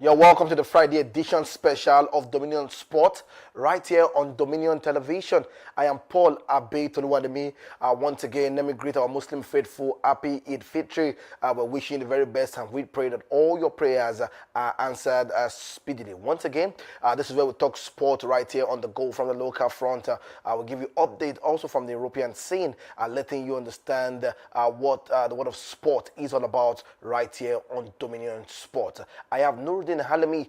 You're welcome to the Friday edition special of Dominion Sport right here on Dominion Television. I am Paul Abe Toluwademi. Once again, let me greet our Muslim faithful. Happy Eid Fitri. We're wishing you the very best, and we pray that all your prayers are answered speedily. Once again, this is where we talk sport right here on the go from the local front. I will give you update also from the European scene, letting you understand what the world of sport is all about right here on Dominion Sport. I have Nuruddin Halami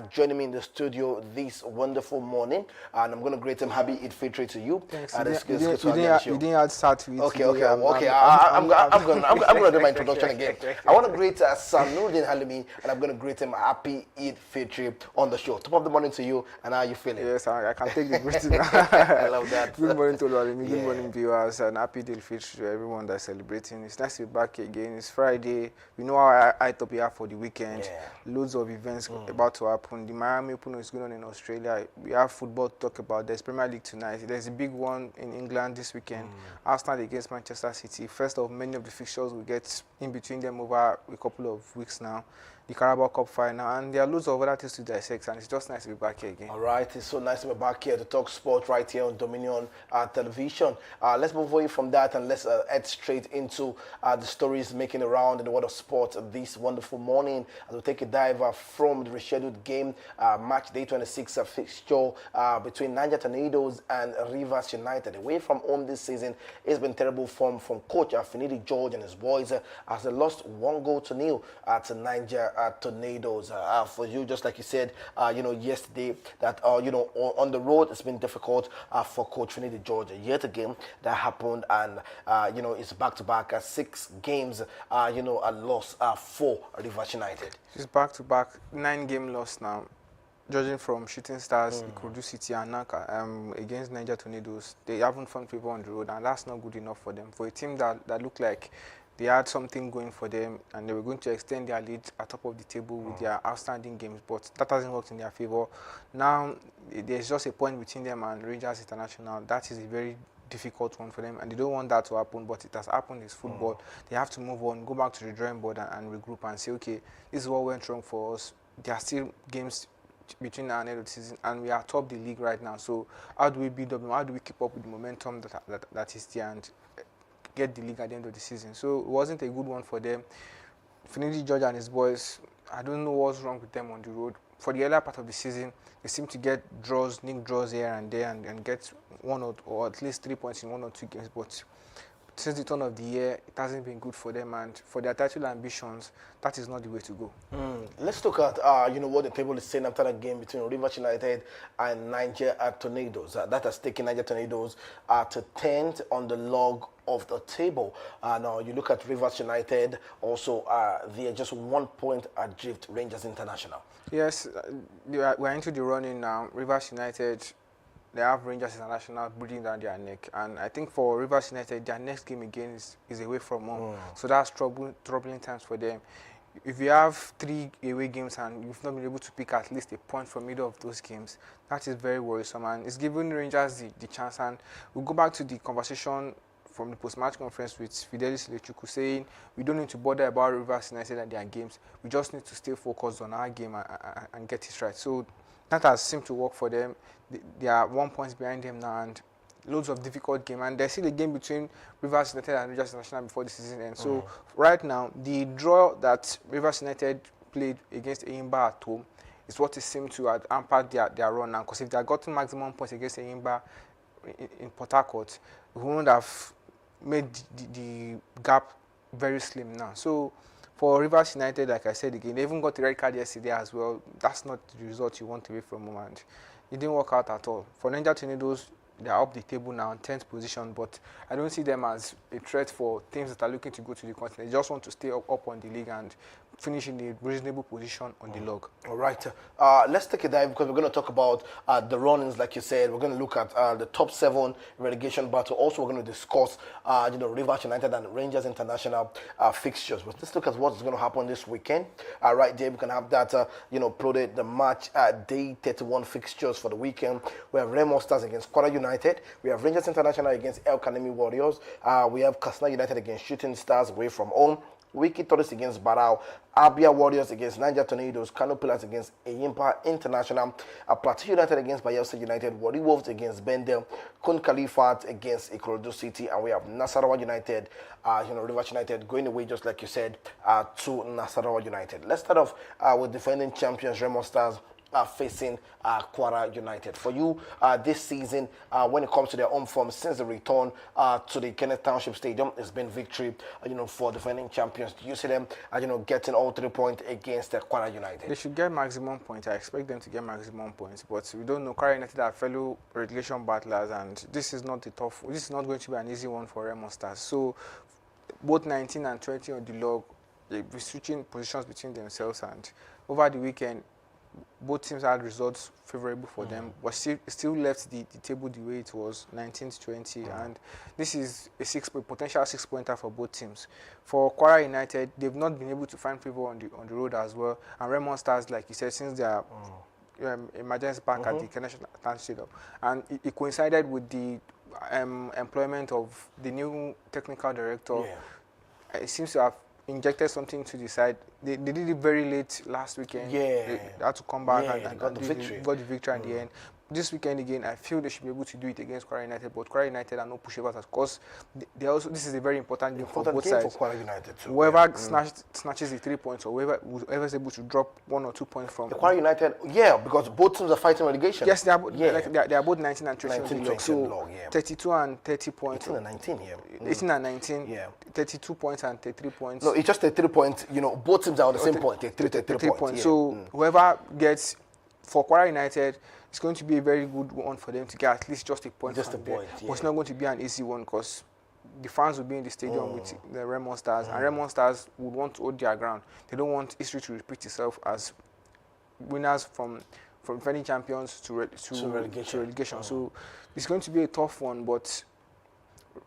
joining me in the studio this wonderful morning, and I'm going to greet him happy Eid Fitri to you. Thanks. You didn't add start with Okay, today. I'm going to do my introduction again. I want to greet Sam Nuruddin Halami, and I'm going to greet him happy Eid Fitri on the show. Top of the morning to you, and how are you feeling? Yes, I can take the greeting. I love that. Good morning to all of you. Yeah. Good morning, viewers, and happy Eid Fitri to everyone that's celebrating. It's nice to be back again. It's Friday. We know how I top here for the weekend. Yeah. Loads of events about to happen. The Miami Open is going on in Australia. We have football to talk about. There's Premier League tonight. There's a big one in England this weekend. Arsenal against Manchester City. First of many of the fixtures we get in between them over a couple of weeks now. The Carabao Cup final, and there are loads of other things to dissect, and it's just nice to be back here again. All right, it's so nice to be back here to talk sport right here on Dominion Television. Let's move away from that and let's head straight into the stories making around in the world of sport this wonderful morning. As we take a dive from the rescheduled game, match day 26 fixture between Niger Tornadoes and Rivers United. Away from home this season, it's been terrible form from coach Finidi George and his boys as they lost 1-0 to Niger Tornadoes. For you, just like you said, yesterday, that on the road it's been difficult for Coach Finidi George. Yet again, that happened, and it's back-to-back 6 games. A loss for Rivers United. It's back-to-back 9-game loss now. Judging from Shooting Stars, Ikorodu City, and Naka against Niger Tornadoes, they haven't found people on the road, and that's not good enough for them. For a team that looked like they had something going for them, and they were going to extend their lead at top of the table with their outstanding games, but that hasn't worked in their favor. Now, there's just a point between them and Rangers International. That is a very difficult one for them, and they don't want that to happen, but it has happened. It's football. They have to move on, go back to the drawing board and regroup and say, okay, this is what went wrong for us. There are still games between now and end of the season, and we are top the league right now. So how do we build up? How do we keep up with the momentum that is there and get the league at the end of the season? So it wasn't a good one for them. Finidi George and his boys, I don't know what's wrong with them on the road. For the earlier part of the season, they seem to get nick draws here and there, and get one or at least 3 points in 1 or 2 games. But since the turn of the year, it hasn't been good for them, and for their title ambitions, that is not the way to go. Let's look at what the table is saying after that game between Rivers United and Niger Tornadoes. That has taken Niger Tornadoes to 10th on the log of the table. Now you look at Rivers United, also they are just 1 point adrift Rangers International. Yes, we're into the running now. Rivers United, they have Rangers International breathing down their neck, and I think for Rivers United, their next game again is away from home, so that's troubling times for them. If you have 3 away games and you've not been able to pick at least a point from either of those games, that is very worrisome, and it's giving Rangers the chance. And we'll go back to the conversation from the post-match conference with Fidelis Lechuku, saying we don't need to bother about Rivers United and their games. We just need to stay focused on our game and get it right. So that has seemed to work for them. They are 1 point behind them now, and loads of difficult game. And there's still a game between Rivers United and Rangers International before the season ends. So right now, the draw that Rivers United played against Enyimba at home is what it seemed to have hampered their run now. Because if they had gotten maximum points against Enyimba in Port Harcourt, we wouldn't have made the gap very slim now. So for Rivers United, like I said again, they even got the red card yesterday as well. That's not the result you want away from them, and it didn't work out at all. For Niger Tornadoes, they're up the table now in 10th position, but I don't see them as a threat for teams that are looking to go to the continent. They just want to stay up on the league and finish in a reasonable position on the log. All right. Let's take a dive, because we're going to talk about the run-ins, like you said. We're going to look at the top 7 relegation battle. Also, we're going to discuss, Rivers United and Rangers International fixtures. But let's look at what's going to happen this weekend. Right there, we can have that, plotted the match day 31 fixtures for the weekend. We have Remo Stars against Kwara United. We have Rangers International against El Kanemi Warriors. We have Katsina United against Shooting Stars away from home. Wiki Torres against Barao, Abia Warriors against Niger Tornadoes, Kano Pillars against Eyimba International, Plateau United against Bayelsa United, Wari Wolves against Bendel, Kun Khalifat against Ikorodu City, and we have Nasarawa United, Rivers United going away, just like you said, to Nasarawa United. Let's start off with defending champions Remo Stars facing Kwara United. For you, this season, when it comes to their home form, since the return to the Kenneth Township Stadium, it's been victory, for defending champions. Do you see them, getting all 3 points against Kwara United? They should get maximum points. I expect them to get maximum points, but we don't know. Kwara United are fellow relegation battlers, and this is not This is not going to be an easy one for Remo Stars. So, both 19 and 20 on the log, they'll be switching positions between themselves, and over the weekend, both teams had results favorable for them, but still left the table the way it was, 19 to 20, and this is a potential 6-pointer for both teams. For Kwara United, they've not been able to find favor on the road as well, and Remo Stars, like you said, since they are emergency bank at the Kenneth Township Stadium, and it coincided with the employment of the new technical director. It seems to have injected something to the side. They did it very late last weekend. They had to come back and got the victory. Got the victory at the end. This weekend again, I feel they should be able to do it against Kwara United, but Kwara United are no pushovers, because they also, this is a very important game for both sides. For Kwara United too. Whoever snatches the 3 points, or whoever is able to drop 1 or 2 points from Kwara United, because both teams are fighting relegation. Yes, they are both 19 and 20 on the log. So 32 and 30 points. 18 and 19 here. 18 and 19. 32 points and 33 points. No, it's just 33 points. Both teams are on the same point. 33 points. So whoever gets, for Kwara United, it's going to be a very good one for them to get at least just a point. But it's not going to be an easy one, because the fans will be in the stadium with the Remo Stars, and Remo Stars would want to hold their ground. They don't want history to repeat itself as winners from defending champions to relegation. So it's going to be a tough one, but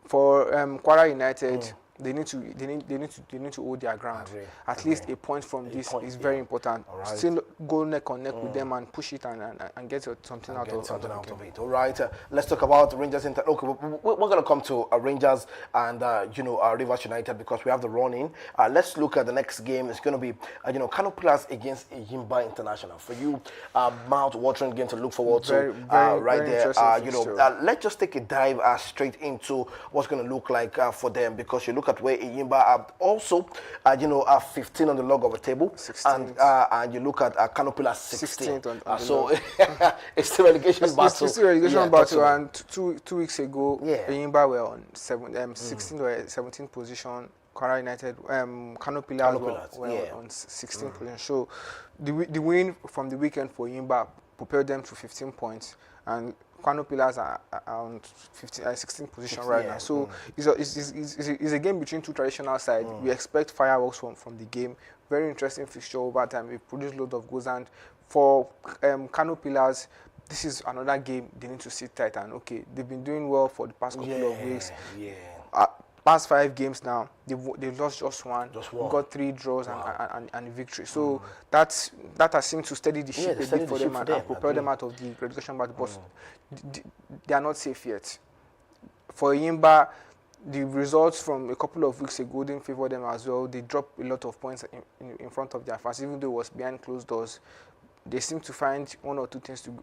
for Kwara United, they need to hold their ground. At least a point from this is very important. Still go neck on neck with them and push it and get something out of it. All right, let's talk about Rangers. Okay, we're going to come to Rangers and Rivers United, because we have the run-in. Let's look at the next game. It's going to be Kano Pillars against Eyimba International. For you, mouth-watering game to look forward to. Right there. Let's just take a dive straight into what's going to look like for them, because you look at where Eyimba are also, are 15 on the log of the table, 16th. and you look at Kano Pillars 16th. On So it's still relegation battle. It's still relegation battle, and two weeks ago, Yeah. Eyimba were on 16th or 17th position. Kwara United, Kano Pillars were on 16th position. So the win from the weekend for Eyimba propelled them to 15 points, and Kano Pillars are on 16th position right now. So it's a game between two traditional sides. We expect fireworks from the game. Very interesting fixture over time. We produce a lot of goals, and for Kano Pillars, this is another game they need to sit tight, and they've been doing well for the past couple of weeks. Past 5 games now, they've lost just one. Got 3 draws and a victory. So that has seemed to steady the ship a bit for them and propel them out of the relegation battle. But they are not safe yet. For Eyimba, the results from a couple of weeks ago didn't favor them as well. They dropped a lot of points in front of their fans, even though it was behind closed doors. They seem to find 1 or 2 things to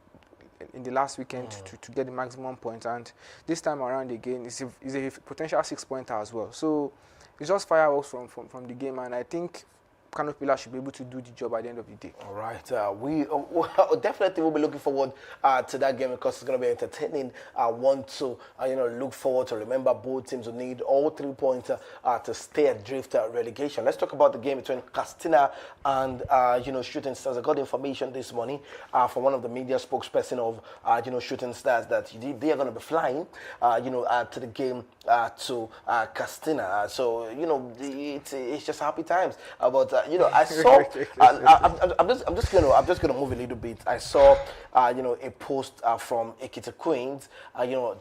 in the last weekend to get the maximum points, and this time around again it's a potential 6-pointer as well. So it's just fireworks from the game, and I think Kano Pillars should be able to do the job at the end of the day. All right, we definitely will be looking forward to that game, because it's going to be entertaining. I want to look forward to. Remember, both teams will need all 3 points to stay adrift relegation. Let's talk about the game between Castina and Shooting Stars. I got information this morning from one of the media spokesperson of Shooting Stars that they are going to be flying to the game to Castina. So it's just happy times. But I saw. I'm just gonna move a little bit. I saw a post from Ekiti Queens.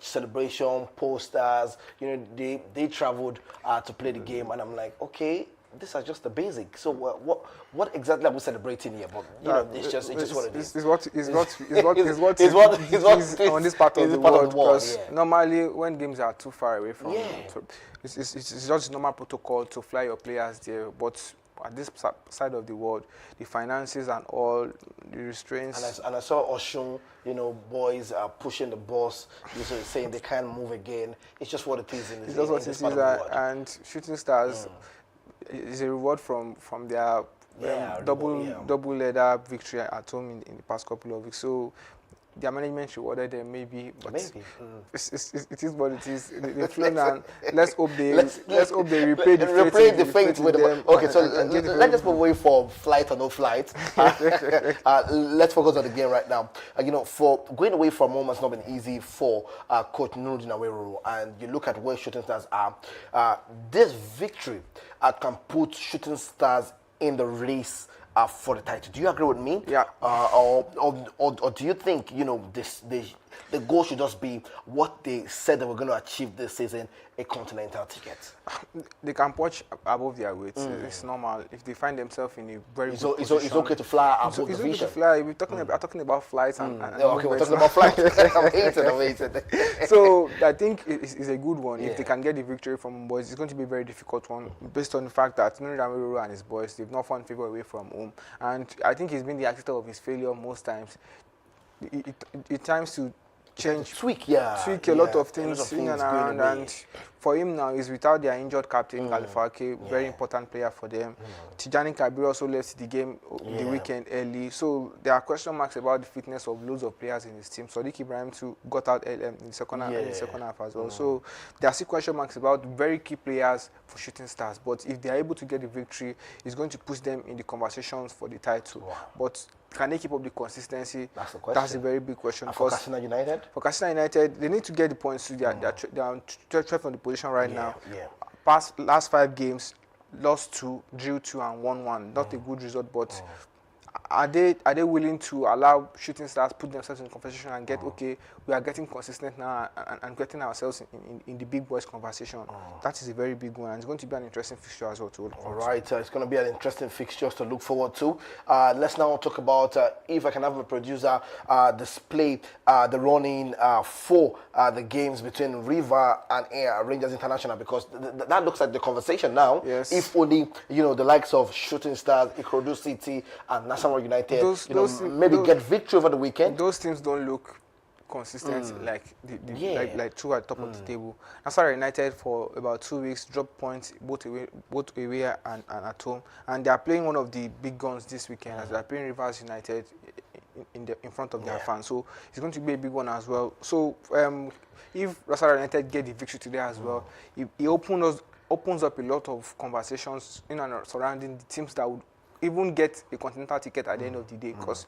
Celebration posters. They traveled to play the game, and I'm like, okay. these are just the basics. So what exactly are we celebrating here? But you know, it's just what it is. It's what It's is on this part of the part world. of the world, Because yeah. normally when games are too far away from, Yeah. so it's just normal protocol to fly your players there. But at this side of the world, the finances and all the restraints. And I saw Oshun, you know, boys are pushing the boss, usually saying they can't move again. It's just what it is in this, It's just what in this it part is, of the world. and Shooting Stars is a reward from their Yeah, yeah. double leather victory at home in the past couple of weeks. So their management rewarded them maybe, but Maybe. it is what it is. They've flown, and let's hope they repay the Repay the faith faith in with them. them. Okay, so and get the let's just move away from flight or no flight. Let's focus on the game right now. You know, for going away from home has not been easy for Coach Nuruddin Aweruru, and you look at where Shooting Stars are. This victory can put Shooting Stars in the race for the title. Do you agree with me? Yeah. Or do you think, you know, the goal should just be what they said they were going to achieve this season, a continental ticket? They can punch above their weight. It's normal. If they find themselves in a very good It's position, okay to fly above it's the okay to vision. fly. We're talking about flights and Okay, we're movements talking now. about flight. I'm hating. So I think it's a good one. Yeah. If they can get the victory from boys, it's going to be a very difficult one based on the fact that Nuruddin Aweruru and his boys, they've not found favor away from home. And I think he's been the architect of his failure most times. It times to change, tweak a lot of things in and going around. away. And for him now, he's without their injured captain, Galifake, very important player for them. Tijani Kabir also left the game the weekend early. So there are question marks about the fitness of loads of players in his team. Sadiq Ibrahim too got out in the second half as well. So there are still question marks about very key players for Shooting Stars. But if they are able to get the victory, it's going to push them in the conversations for the title. But can they keep up the consistency? That's the question. That's a very big question. And for Katsina United? For Katsina United, they need to get the points to they're on 12th on the position right now. Yeah. Past last 5 games, lost 2, drew 2, and won 1. Not a good result, but are they willing to allow Shooting Stars put themselves in the conversation and get okay? We are getting consistent now and getting ourselves in the big boys conversation. That is a very big one, and it's going to be an interesting fixture as well to look All forward to. right, it's going to be an interesting fixture to look forward to. Let's now talk about, if I can have a producer, display the running for the games between River and Rangers International, because that looks like the conversation now. Yes. If only, you know, the likes of Shooting Stars, Ikorodu City, and Nassau United, maybe get victory over the weekend. Those teams don't look consistent like like two at top of the table. Nassau United for about 2 weeks dropped points both away and at home, and they are playing one of the big guns this weekend as they are playing Rivers United in front of their fans. So it's going to be a big one as well. So if Nassau United get the victory today as well, it opens up a lot of conversations in and surrounding the teams that would even get a continental ticket at the end of the day. Because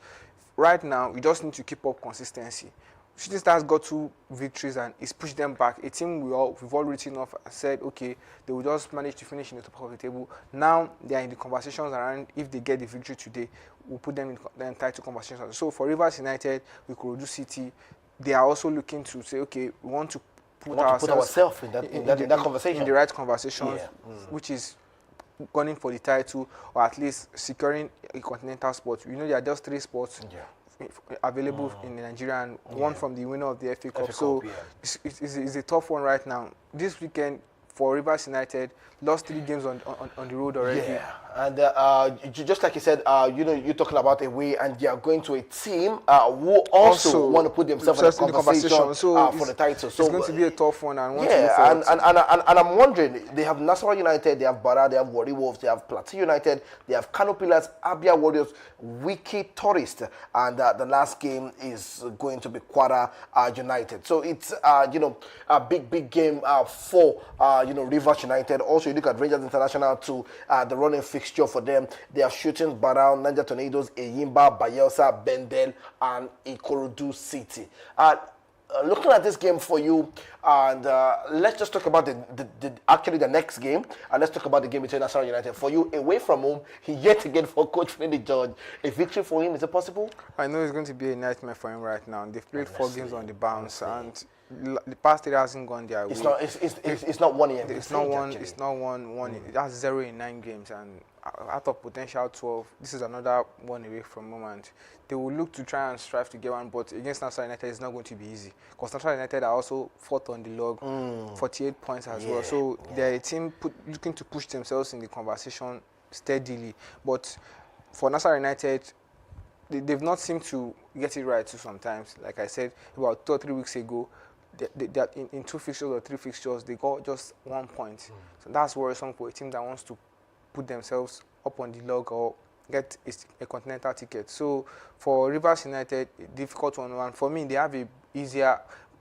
right now we just need to keep up consistency. Shooting Stars got 2 victories and it's pushed them back. A team we've all written off and said, okay, they will just manage to finish in the top of the table. Now they are in the conversations around if they get the victory today, we'll put them in the entitled conversations. So for Rivers United, we could do City. They are also looking to say, okay, we want to put ourselves in that conversation. In the right conversations, which is gunning for the title or at least securing a continental spot. You know, there are just 3 spots available in Nigeria and one from the winner of the FA Cup. So it's a tough one right now. This weekend for Rivers United, lost 3 games on the road already. Yeah, and just like you said, you know, you're talking about away, and they are going to a team who also want to put themselves in the conversation for the title. So it's going to be a tough one, and and I'm wondering, they have Nassau United, they have Bara, they have Warri Wolves, they have Plateau United, they have Kano Pillars, Abia Warriors, Wiki Tourist, and the last game is going to be Kwara United. So it's you know, a big game for you know, Rivers United. Also, you look at Rangers International to the running fixture for them. They are Shooting, Barrow, Niger Tornadoes, Eyimba, Bayelsa, Bendel, and Ikorodu City. Looking at this game for you, and let's just talk about actually the next game, and let's talk about the game between Nassau United. For you, away from home, yet again for Coach Finley George, a victory for him, is it possible? I know it's going to be a nightmare for him right now. They've played 4 games on the bounce, and the past 3 hasn't gone their way. It's not 1 year. It's not one. It's not one. That's 0 in 9 games, and out of potential 12, this is another one away from moment. They will look to try and strive to get one, but against Nasarawa United, it's not going to be easy because Nasarawa United are also fourth on the log, 48 points as well. So they're a team looking to push themselves in the conversation steadily. But for Nasarawa United, they've not seemed to get it right too sometimes. Like I said, about 2 or 3 weeks ago, they in 2 fixtures or 3 fixtures, they got just 1 point. So that's worrisome for a team that wants to put themselves up on the log or get a continental ticket. So for Rivers United, difficult one. And for me, they have a easier,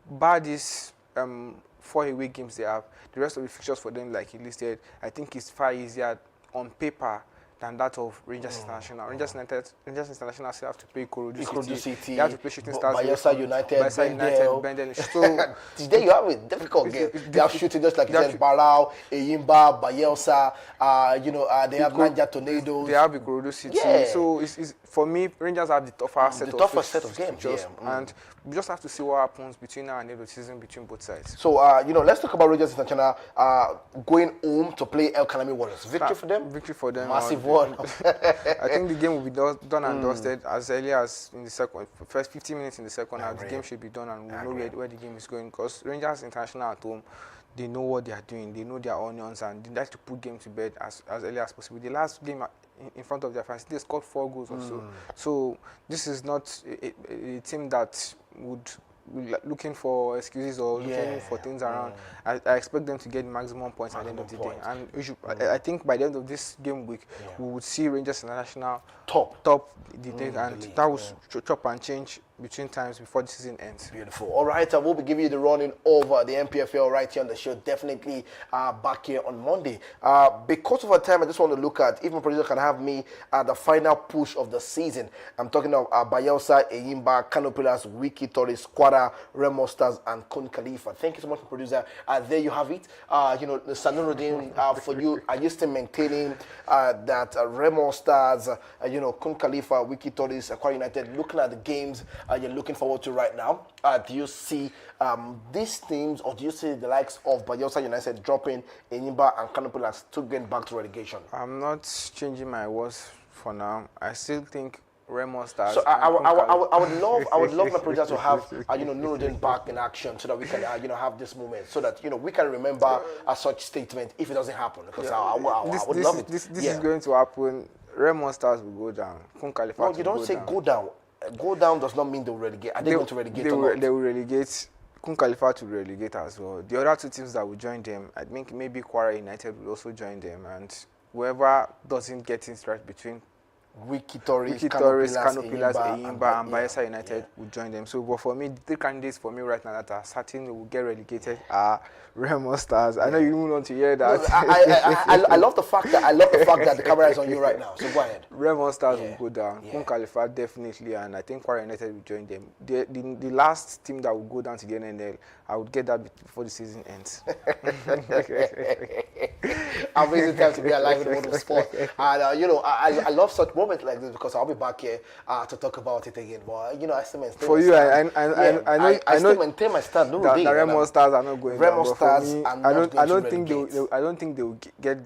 bar these 4 away games they have. The rest of the fixtures for them, like he listed, I think is far easier on paper than that of Rangers International. Rangers International still have to play Ikorodu City. They have to play Shooting Stars. Bayelsa United, Bendel. So today you have a difficult game. They have shooting just like you said, Barao, Eyimba, Bayelsa. They have Niger Tornadoes. They have Ikorodu City. Yeah. So it's for me, Rangers have the tougher set of games. And we just have to see what happens between now and the end of the season between both sides. So let's talk about Rangers International going home to play El Kanami Warriors. Victory for them. Victory for them. Massive one. I think the game will be done and dusted as early as in the first 15 minutes in the second half. The game should be done and we'll know where the game is going, because Rangers International at home, they know what they are doing. They know their onions and they like to put game to bed as early as possible. The last game in front of their fans, they scored 4 goals or so. So this is not a team that would looking for excuses or looking for things around. I expect them to get maximum points at the end of the day. And I think by the end of this game week, we would see Rangers International top the day, and that will chop and change between times before the season ends. Beautiful. All right, we'll be giving you the running over the MPFL right here on the show. Definitely back here on Monday. Because of our time, I just want to look at, if my producer can have me, the final push of the season. I'm talking of Bayelsa, Eyimba, Kano Pillars, Wiki Torres, Squadra, Remo Stars, and Kun Khalifa. Thank you so much, producer. There you have it. The Sanuruddin, for you, are you still maintaining that Remo Stars, Kun Khalifa, Wiki Torres, Aqua United, looking at the games you're looking forward to right now? Do you see these teams, or do you see the likes of Bayelsa United dropping Eyimba and Kano Pillars to get back to relegation? I'm not changing my words for now. I still think Remo Stars. So I would love my project to have Nuruddin back in action, so that we can have this moment, so that we can remember such statement if it doesn't happen, because I would love it. This is going to happen. Remo Stars will go down. Kun Khalifa. No, you don't say go down. Go down does not mean they'll relegate. Are they going to relegate or not? They will relegate. Kun Khalifa to relegate as well. The other 2 teams that will join them, I think maybe Kwara United will also join them, and whoever doesn't get it right between Wiki Torres, Kano Pillars, Eyimba, and Bayelsa United will join them. So, but for me, the 3 candidates for me right now that are certain will get relegated are Remo Stars. I know you don't want to hear that. No, I love the fact that the camera is on you right now. So go ahead. Remo Stars will go down. Kun Khalifa definitely, and I think Kwara United will join them. The last team that will go down to the NNL, I would get that before the season ends. Amazing time to be alive in the world of sport. And I love such moments like this, because I'll be back here to talk about it again. But I still maintain for you, I still maintain my stand. No, the Remo Stars are not going Remo down. Stars Me, are not I don't think they will get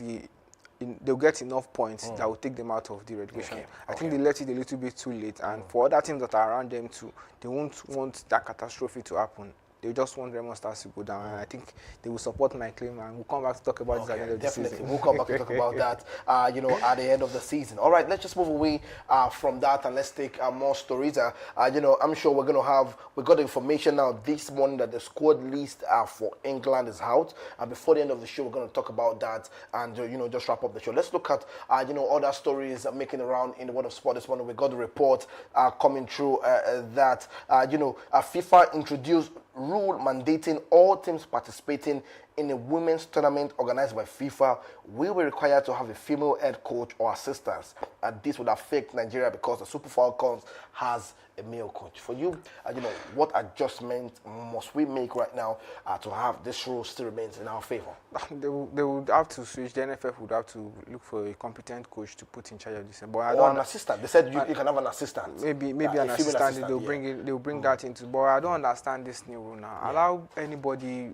they'll get enough points that will take them out of the relegation. I think they let it a little bit too late, and for other teams that are around them too, they won't want that catastrophe to happen. They just want Remo Stars to go down, and I think they will support my claim, and we'll come back to talk about this at the end of the season. We'll come back to talk about that, at the end of the season. All right, let's just move away from that, and let's take more stories. I'm sure we got information now this morning that the squad list for England is out. Before the end of the show, we're going to talk about that and, just wrap up the show. Let's look at, other stories making around in the world of sport this morning. We got the report coming through that, FIFA introduced rule mandating all teams participating in a women's tournament organized by FIFA will be required to have a female head coach or assistants. And this would affect Nigeria because the Super Falcons has a male coach. For you, what adjustment must we make right now to have this rule still remains in our favor? They would have to switch. The NFF would have to look for a competent coach to put in charge of this. But or an assistant. They said you can have an assistant. Maybe an assistant. They'll bring that into. But I don't understand this new rule now. Allow anybody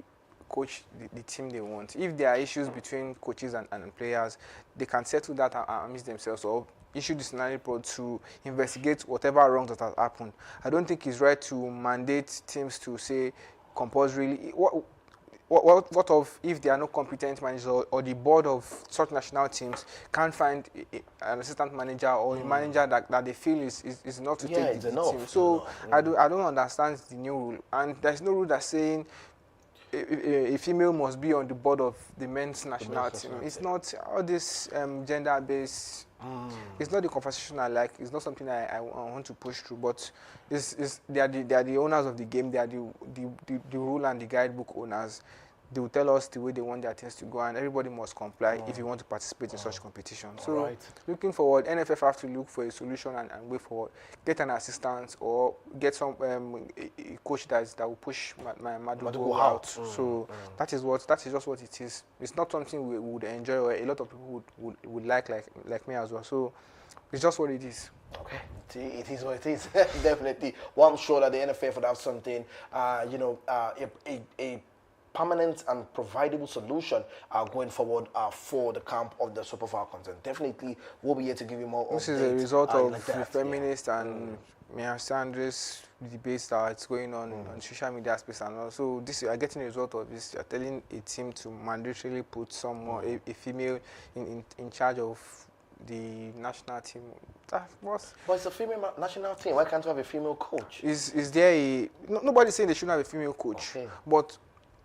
coach the team they want. If there are issues between coaches and players, they can settle that amidst themselves, or issue disciplinary report to investigate whatever wrong that has happened. I don't think it's right to mandate teams to say compulsorily. What of if there are no competent managers, or the board of such national teams can't find an assistant manager or a manager that they feel is enough to take the team? So I don't understand the new rule, and there's no rule that's saying a female must be on the board of the men's national team. It's not all this gender-based. It's not the conversation I like. It's not something I want to push through. But they are the owners of the game. They are the rule and the guidebook owners. They will tell us the way they want their teams to go, and everybody must comply if you want to participate in such competitions. So, looking forward, NFF have to look for a solution and way forward. Get an assistant or get some a coach that will push Madugo out. So that is just what it is. It's not something we would enjoy, or a lot of people would like me as well. So it's just what it is. Okay, it is what it is. Definitely. Well, I'm sure that the NFF would have something, a permanent and providable solution going forward for the camp of the Super Falcons. And definitely we'll be here to give you more updates. This is a result of the feminist and Mia Sanders debates that's going on social media space, and also this you are getting a result of this. You are telling a team to mandatorily put someone, a female, in charge of the national team. But it's a female national team. Why can't we have a female coach? Is there nobody's saying they shouldn't have a female coach, but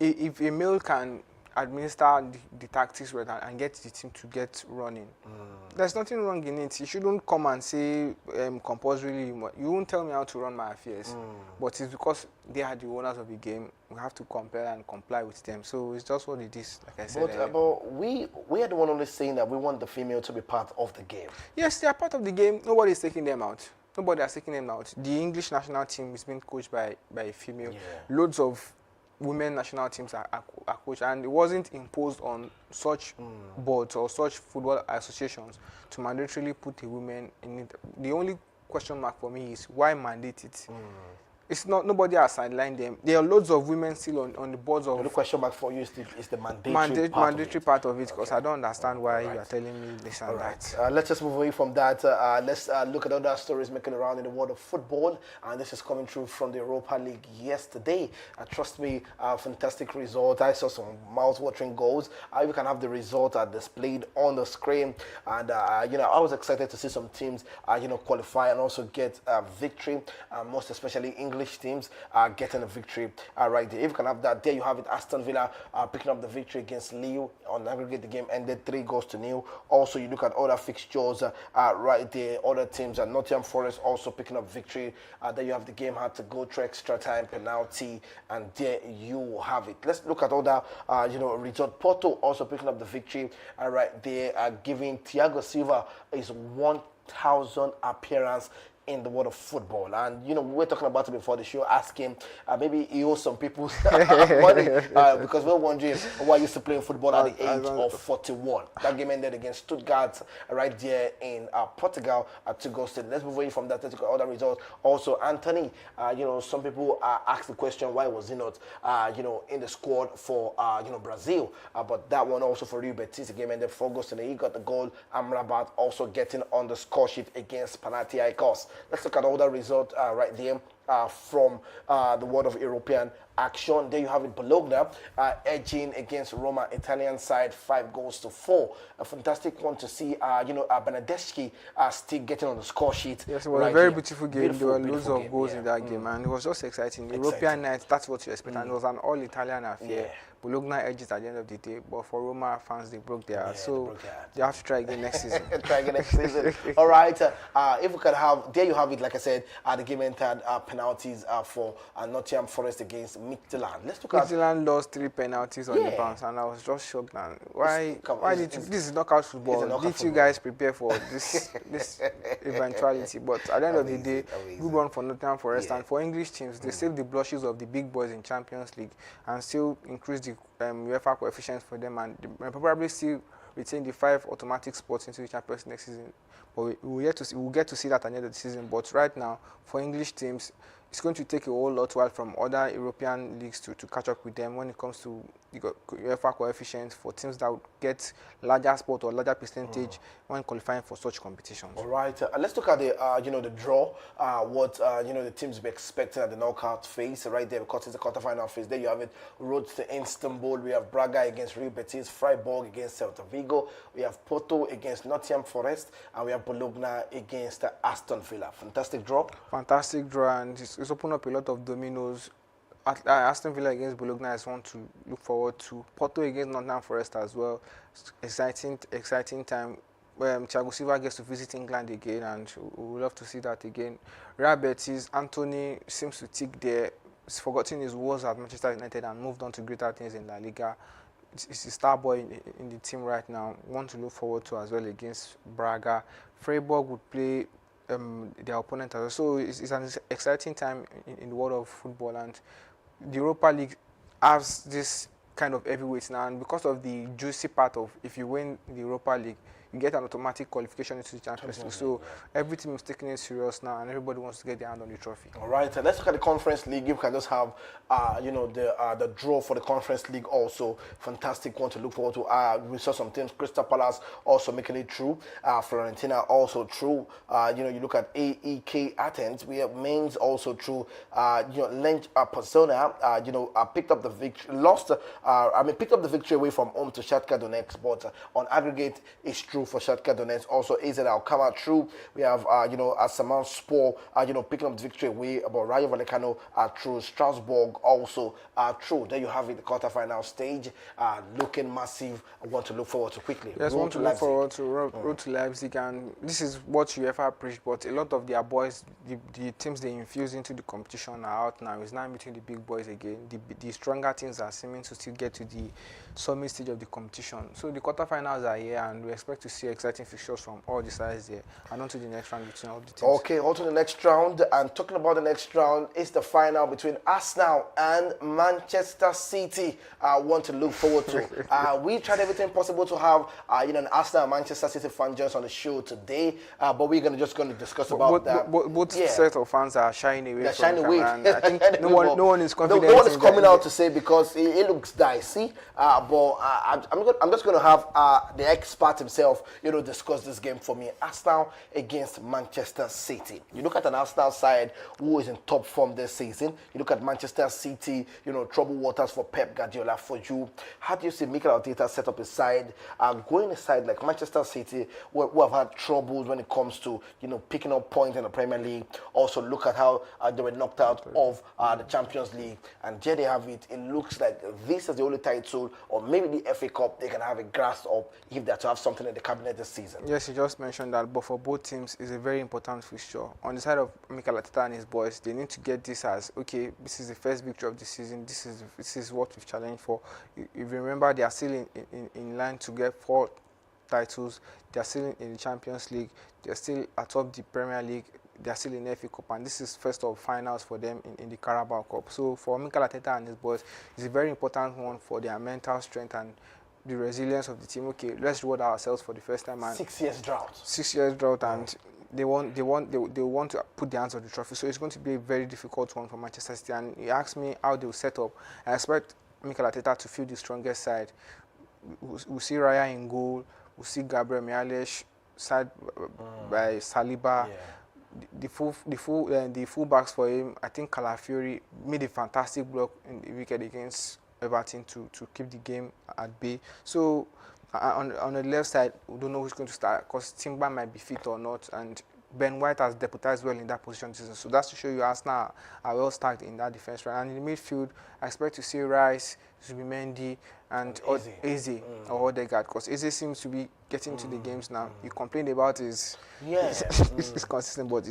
if a male can administer the tactics well and get the team to get running, there's nothing wrong in it. You shouldn't come and say compulsorily, you won't tell me how to run my affairs. But it's because they are the owners of the game. We have to compare and comply with them. So it's just what it is, like I said. But we are the one only saying that we want the female to be part of the game. Yes, they are part of the game. Nobody's taking them out. Nobody is taking them out. The English national team is being coached by a female. Loads of women national teams are coached, and it wasn't imposed on such boards or such football associations to mandatorily put a woman in it. The only question mark for me is why mandate it? It's not, nobody has sidelined them. There are loads of women still on the boards of. The question mark for you is the mandatory part of it, because I don't understand why you are telling me this and that. Let's just move away from that. Let's look at other stories making around in the world of football, and this is coming through from the Europa League yesterday. Trust me, fantastic result. I saw some mouth-watering goals. You can have the result displayed on the screen, and I was excited to see some teams qualify and also get a victory, most especially English teams getting a victory right there. If you can have that, there you have it. Aston Villa picking up the victory against Lille. On aggregate, the game ended 3-0. Also, you look at other fixtures right there. Other teams, Nottingham Forest also picking up victory. There you have the game had to go to extra time, penalty, and there you have it. Let's look at other result. Porto also picking up the victory right there, giving Thiago Silva his 1,000th appearance in the world of football. And we were talking about it before the show, asking maybe he owes some people's money because we're wondering why he used to play football at the age of 41. That game ended against Stuttgart right there in Portugal at 2-0. Let's move away from that. Let's look at other results. Also, Anthony, some people asked the question, why was he not in the squad for Brazil? But that one also for Real Betis, the game ended 4-0. He got the goal. Amrabat also getting on the score sheet against Panathinaikos. Let's look at all the results right there from the world of European action. There you have it. Bologna edging against Roma, Italian side, 5-4. A fantastic one to see. Bernardeschi still getting on the score sheet. Yes, it was a very beautiful game. There were loads of goals in that game, and it was just exciting. European night, that's what you expect, and it was an all-Italian affair. Bologna edges at the end of the day, but for Roma fans, they broke their hearts. So they have to try again next season. Try again next season. All right. If we can have, there you have it. Like I said, the game entered penalties for Nottingham Forest against Midtjylland. Let's look at Midtjylland lost 3 penalties on the bounce, and I was just shocked. And why did you? This is knockout football. Did you guys prepare for this eventuality? But at the end of the day, good one for Nottingham Forest and for English teams. They saved the blushes of the big boys in Champions League and still increased the UEFA coefficients for them, and probably still retain the 5 automatic spots into the Champions next season. But we'll get to see that at the end of the season. But right now, for English teams, it's going to take a whole lot while from other European leagues to catch up with them when it comes to the UEFA coefficients for teams that would get larger spot or larger percentage when qualifying for such competitions. All right, let's look at the the draw. What the teams be expecting at the knockout phase right there, because it's the quarterfinal phase. There you have it. Road to Istanbul. We have Braga against Real Betis, Freiburg against Celta Vigo. We have Porto against Nottingham Forest, and we have Bologna against Aston Villa. Fantastic draw. Fantastic draw, and it's opened up a lot of dominoes. Aston Villa against Bologna is one to look forward to. Porto against Nottingham Forest as well. Exciting time. Thiago Silva gets to visit England again, and we would love to see that again. Real Betis, Anthony seems to tick there. He's forgotten his woes at Manchester United and moved on to greater things in La Liga. It's a star boy in the team right now. One to look forward to as well against Braga. Freiburg would play their opponent as well. So it's an exciting time in the world of football, and the Europa League has this kind of heavyweights now, and because of the juicy part of if you win the Europa League, you get an automatic qualification into the Champions League. So every team is taking it serious now, and everybody wants to get their hand on the trophy. All right, let's look at the Conference League. You can just have, the draw for the Conference League also. Fantastic one to look forward to. We saw some teams, Crystal Palace also making it through. Fiorentina also through. You look at AEK Athens. We have Mainz also through. Lens Persona, picked up the victory, picked up the victory away from home to Shakhtar Donetsk, but on aggregate, it's true for Shakhtar Donetsk. Also, AZ Alkmaar through. We have, Asaman Spor, picking up the victory away, about Rayo Vallecano through. Strasbourg also through. There you have it, the quarterfinal stage, looking massive. I want to look forward to quickly. Yes, want to look forward to road to Leipzig, and this is what UEFA preached, but a lot of their boys, the teams they infuse into the competition are out now. It's now between the big boys again. The stronger teams are seeming to still get to the summit stage of the competition. So the quarterfinals are here, and we expect to see exciting fixtures from all the sides there, and on to the next round between all the teams. Okay, on to the next round, and talking about the next round, it's the final between Arsenal and Manchester City. I want to look forward to. We tried everything possible to have an Arsenal and Manchester City fan join us on the show today, but we're just going to discuss about that. Both sets of fans are shying away. They're shying away. I think no one is confident. No one is coming out to say, because it looks dicey. But I'm just going to have the expert himself, discuss this game for me. Arsenal against Manchester City. You look at an Arsenal side who is in top form this season. You look at Manchester City, troubled waters for Pep Guardiola. For you, how do you see Mikel Arteta set up his side, going a side like Manchester City, who have had troubles when it comes to, picking up points in the Premier League? Also, look at how they were knocked out of the Champions League, and there they have it. It looks like this is the only title, or maybe the FA Cup, they can have a grasp of if they're to have something in the cabinet this season. Yes, you just mentioned that, but for both teams, it's a very important fixture. On the side of Mikel Arteta and his boys, they need to get this as, okay, this is the first victory of the season, this is what we've challenged for. If you remember, they are still in line to get 4 titles. They are still in the Champions League. They are still atop the Premier League. They are still in the FA Cup, and this is first of finals for them in the Carabao Cup. So for Mikel Arteta and his boys, it's a very important one for their mental strength and the resilience of the team. Okay, let's reward ourselves for the first time. And 6 years drought. 6 years drought, and they want to put their hands on the trophy. So it's going to be a very difficult one for Manchester City. And he asked me how they will set up. I expect Mikel Arteta to field the strongest side. We'll see Raya in goal. We'll see Gabriel Magalhaes side by Saliba. Yeah. The full backs for him, I think Calafiori made a fantastic block in the wicket against Everton to keep the game at bay. So on the left side, we don't know who's going to start, because Timber might be fit or not, and Ben White has deputized well in that position this season. So that's to show you Arsenal are well stacked in that defense. Right? And in the midfield, I expect to see Rice, Zubimendi, and Eze or Odegaard, because Eze seems to be getting to the games now. You complained about his consistent, but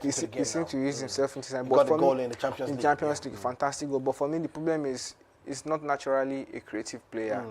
he seems to use himself into time. Got the goal in the Champions League. Champions League, fantastic goal. But for me, the problem is he's not naturally a creative player.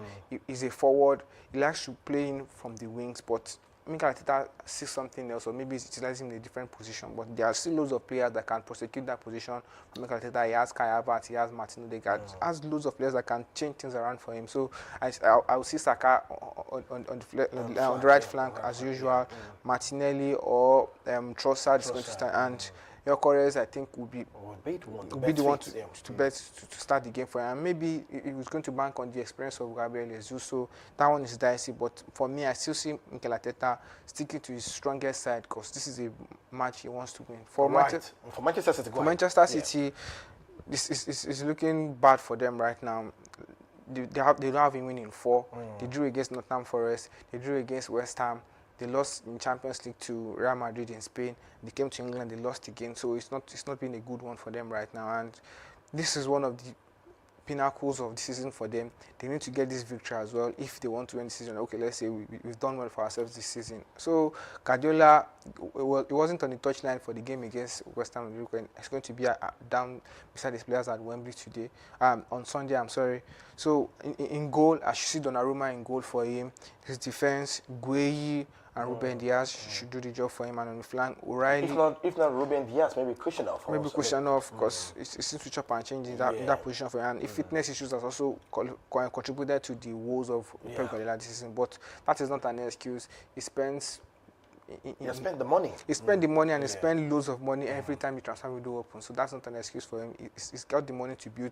He's a forward. He likes to play in from the wings, but Mikel Arteta sees something else, or maybe he's utilizing in a different position. But there are still loads of players that can prosecute that position. Mikel Arteta, he has Kai Havertz, he has Martin Odegaard, has loads of players that can change things around for him. So I will see Saka on the right flank as usual. Martinelli or Trossard is going to start, and Gyökeres, I think, will be the one to bet to start the game for him. And maybe he was going to bank on the experience of Gabriel Jesus. So that one is dicey. But for me, I still see Mikel Arteta sticking to his strongest side because this is a match he wants to win. For Manchester City, this is looking bad for them right now. They don't have him winning 4. They drew against Nottingham Forest. They drew against West Ham. They lost in Champions League to Real Madrid in Spain. They came to England. They lost again. So it's not been a good one for them right now. And this is one of the pinnacles of the season for them. They need to get this victory as well if they want to win the season. Okay, let's say we've done well for ourselves this season. So Guardiola, it wasn't on the touchline for the game against West Ham. It's going to be down beside his players at Wembley today, on Sunday. I'm sorry. So in goal, I should see Donnarumma in goal for him. His defense, Gueye and Ruben Diaz should do the job for him, and on the flank, O'Reilly. If not Ruben Diaz, maybe Kushnerov. Maybe Kushnerov, because it seems to chop and change in that position for him. And fitness issues has also contributed to the woes of Pep Guardiola this season. But that is not an excuse. He spends. He spent the money. He spent the money, and he spent loads of money every time the transfer window opens. So that's not an excuse for him. He's got the money to build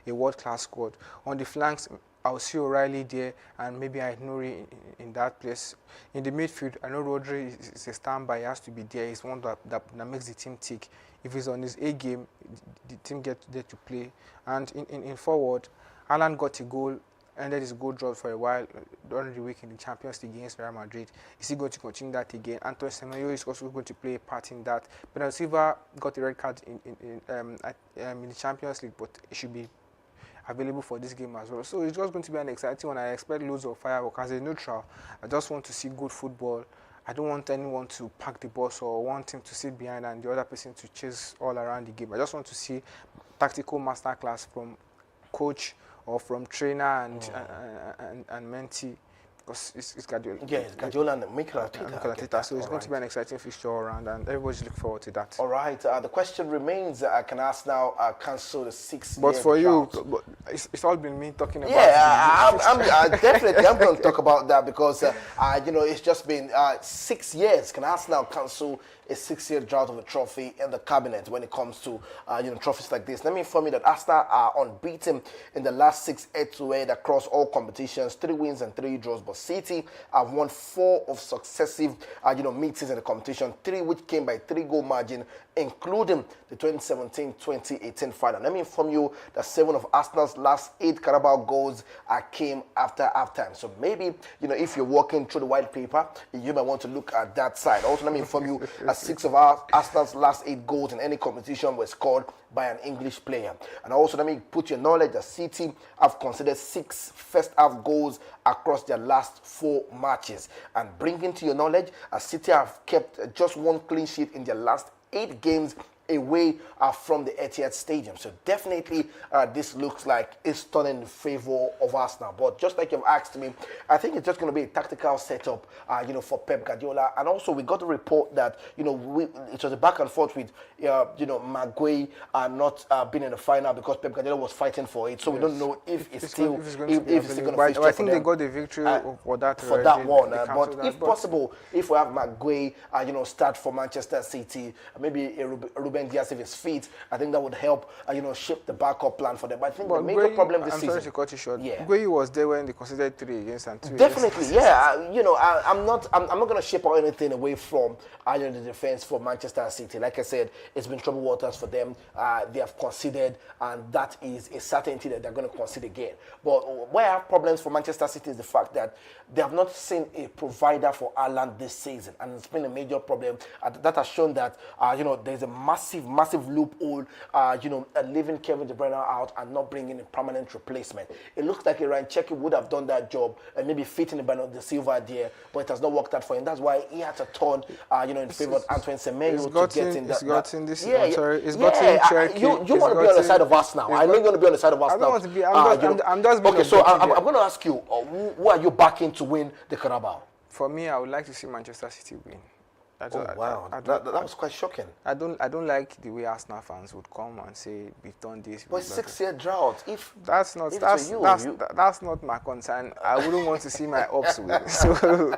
a world-class squad. On the flanks, I'll see O'Reilly there, and maybe Aït-Nouri in that place. In the midfield, I know Rodri is a standby. He has to be there. He's one that makes the team tick. If he's on his A game, the team gets there to play. And in forward, Alan got a goal, ended his goal drought for a while during the week in the Champions League against Real Madrid. Is he going to continue that again? Antoine Semenyo is also going to play a part in that. Bernardo Silva got a red card in the Champions League, but it should be available for this game as well. So it's just going to be an exciting one. I expect loads of fireworks. As a neutral, I just want to see good football. I don't want anyone to pack the bus or one team to sit behind and the other person to chase all around the game. I just want to see tactical masterclass from coach or from trainer and mentee. Because it's Guardiola. Yeah, it's Guardiola and Mikel Arteta. So it's going to be an exciting fixture all around, and everybody's looking forward to that. All right. The question remains, I can ask now, cancel the 6 But for you, it's all been me talking about I'm definitely I'm going to talk about that because, it's just been 6 years. Can Arsenal cancel a 6-year drought of a trophy in the cabinet when it comes to, trophies like this? Let me inform you that Arsenal are unbeaten in the last 6 head-to-head across all competitions, 3 wins and 3 draws. But City have won 4 of successive, meetings in the competition, 3 which came by 3-goal margin, including the 2017-2018 final. Let me inform you that 7 of Arsenal's last 8 Carabao goals came after halftime. So maybe, if you're walking through the white paper, you might want to look at that side. Also, let me inform you that 6 of Arsenal's last 8 goals in any competition were scored by an English player. And also, let me put your knowledge that City have considered 6 first-half goals across their last 4 matches. And bringing to your knowledge, City have kept just 1 clean sheet in their last 8 games away from the Etihad Stadium. So definitely this looks like it's turning in favor of Arsenal. But just like you've asked me, I think it's just going to be a tactical setup, for Pep Guardiola. And also we got a report that, it was a back and forth with, Maguire not being in the final because Pep Guardiola was fighting for it. So we don't know if it's still going to feature. I think they got the victory for that. For that one. But if possible, if we have Maguire, start for Manchester City, maybe a Ruben Diaz if he's fit, I think that would help, shape the backup plan for them. But I think the major problem this season. I'm sorry to cut you short. Yeah. Gueye was there when they considered 3 against and 2 Definitely, against. yeah. I'm not going to shape out anything away from the defense for Manchester City. Like I said, it's been troubled waters for them. They have conceded, and that is a certainty that they're going to concede again. But where I have problems for Manchester City is the fact that they have not seen a provider for Haaland this season, and it's been a major problem. That has shown that there's a massive loophole, leaving Kevin De Bruyne out and not bringing a permanent replacement. It looks like Ryan Cherki would have done that job and maybe fitting in Bernardo Silva there, but it has not worked out for him. That's why he had to turn, in favor of Antoine Semenyo to get in that. He's gotten Cherki. You want to be on the side of Arsenal. I know you're going to be on the side of Arsenal. I don't want to be. I'm just being okay, so I'm going to ask you, who are you backing to win the Carabao? For me, I would like to see Manchester City win. I Oh don't, wow, I that don't, was quite shocking. I don't like the way Arsenal fans would come and say we've done this. But we've done that. 6-year drought. If That's not if it's you, you that's not my concern. I wouldn't want to see my ups win. So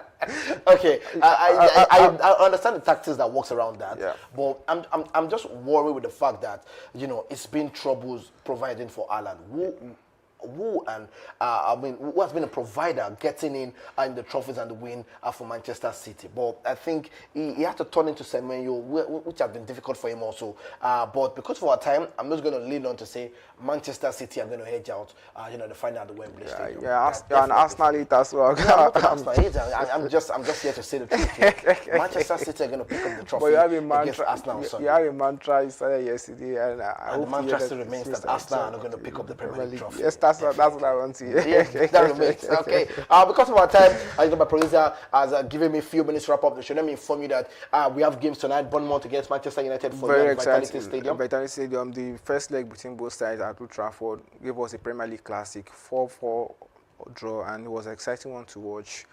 okay, I understand the tactics that works around that, Yeah. but I'm just worried with the fact that it's been troubles providing for Alan. Who has been a provider getting in the trophies and the win for Manchester City. But I think he had to turn into Semenyo, which has been difficult for him also. But because of our time, I'm just going to lean on to say Manchester City are going to hedge out, the final at the Wembley Stadium. you're an Arsenal elite as well. No, I'm not an Arsenal hater. I'm just here to say the truth. Here. Manchester City are going to pick up the trophy But you have a against mantra. Arsenal on Sunday. You have a mantra you started yesterday, and I And the hope to mantra hear still remains that Arsenal are not going to pick up the Premier League trophy. Yes, that's what I want to hear. Yeah, that remains. Okay. Because of our time, my producer has given me a few minutes to wrap up the show. Let me inform you that we have games tonight. Bournemouth against Manchester United for Very the exciting. Vitality Stadium. Vitality Stadium. The first leg between both sides at Old Trafford gave us a Premier League classic, 4-4 draw, and it was an exciting one to watch.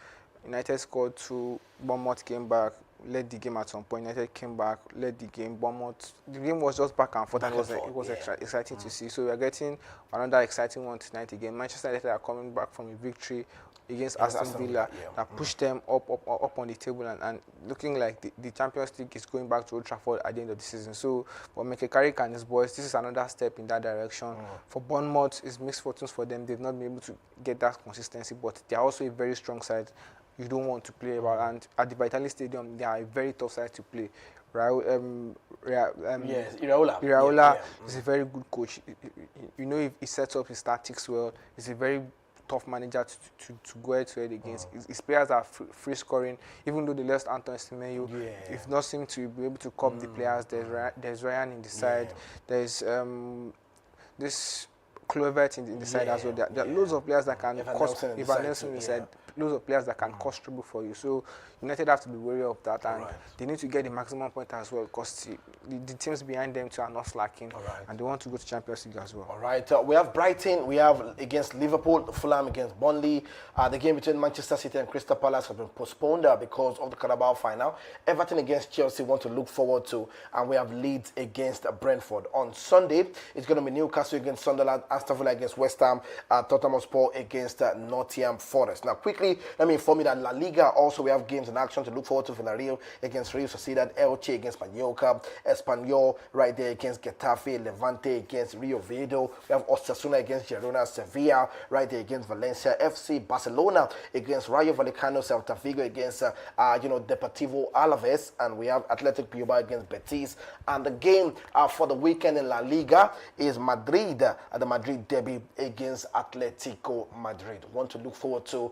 United scored 2. Bournemouth came back, led the game at some point. United came back, led the game. Bournemouth, the game was just back and forth, and it was exciting to see. So we are getting another exciting one tonight again. Manchester United are coming back from a victory against Aston Villa that pushed them up on the table, and looking like the Champions League is going back to Old Trafford at the end of the season. So for Mikel Carrick and his boys, this is another step in that direction. For Bournemouth, it's mixed fortunes for them. They've not been able to get that consistency, but they are also a very strong side you don't want to play about. And at the Vitality Stadium, they are a very tough side to play. Yes, Iraola is a very good coach. If he sets up his tactics well, he's a very tough manager to go head-to-head against. His players are free scoring, even though they lost Anton Semenyo. If not seem to be able to cop the players, there's Ryan in the side. There's this Clovert in the side as well. There are loads of players that can cause Ivan Nelson in the side. Loads of players that can cause trouble for you. So United have to be wary of that, and they need to get the maximum point as well, because the teams behind them too are not slacking, and they want to go to Champions League as well. All right, we have Brighton, we have against Liverpool, Fulham against Burnley. The game between Manchester City and Crystal Palace has been postponed because of the Carabao final. Everton against Chelsea want to look forward to, and we have Leeds against Brentford. On Sunday, it's going to be Newcastle against Sunderland, Aston Villa against West Ham, Tottenham Hotspur against Nottingham Forest. Now, quickly, let me inform you that La Liga also we have games in action to look forward to. Villarreal against Real Sociedad, Elche against Mallorca, Espanyol right there against Getafe, Levante against Rio Oviedo. We have Osasuna against Girona, Sevilla right there against Valencia, FC Barcelona against Rayo Vallecano, Celta Vigo against Deportivo Alaves, and we have Athletic Bilbao against Betis. And the game for the weekend in La Liga is Madrid, the Madrid derby against Atletico Madrid. Want to look forward to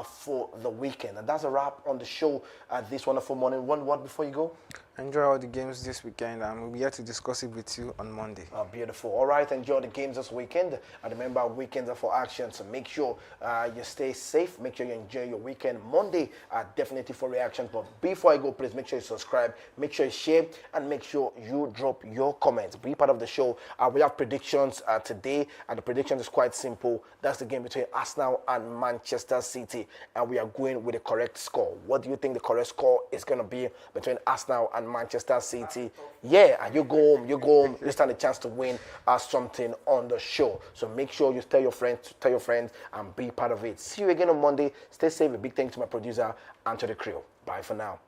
for the weekend. And that's a wrap on the show this wonderful morning. One word before you go? Enjoy all the games this weekend, and we'll be here to discuss it with you on Monday. Beautiful. All right, enjoy the games this weekend. And remember, weekends are for action, so make sure you stay safe. Make sure you enjoy your weekend. Monday, definitely for reaction. But before I go, please make sure you subscribe, make sure you share, and make sure you drop your comments. Be part of the show. We have predictions today, and the prediction is quite simple. That's the game between Arsenal and Manchester City, and we are going with the correct score. What do you think the correct score is going to be between Arsenal and Manchester City? Yeah, and you go home, you stand a chance to win something on the show. So make sure you tell your friends, and be part of it. See you again on Monday. Stay safe. A big thank you to my producer and to the crew. Bye for now.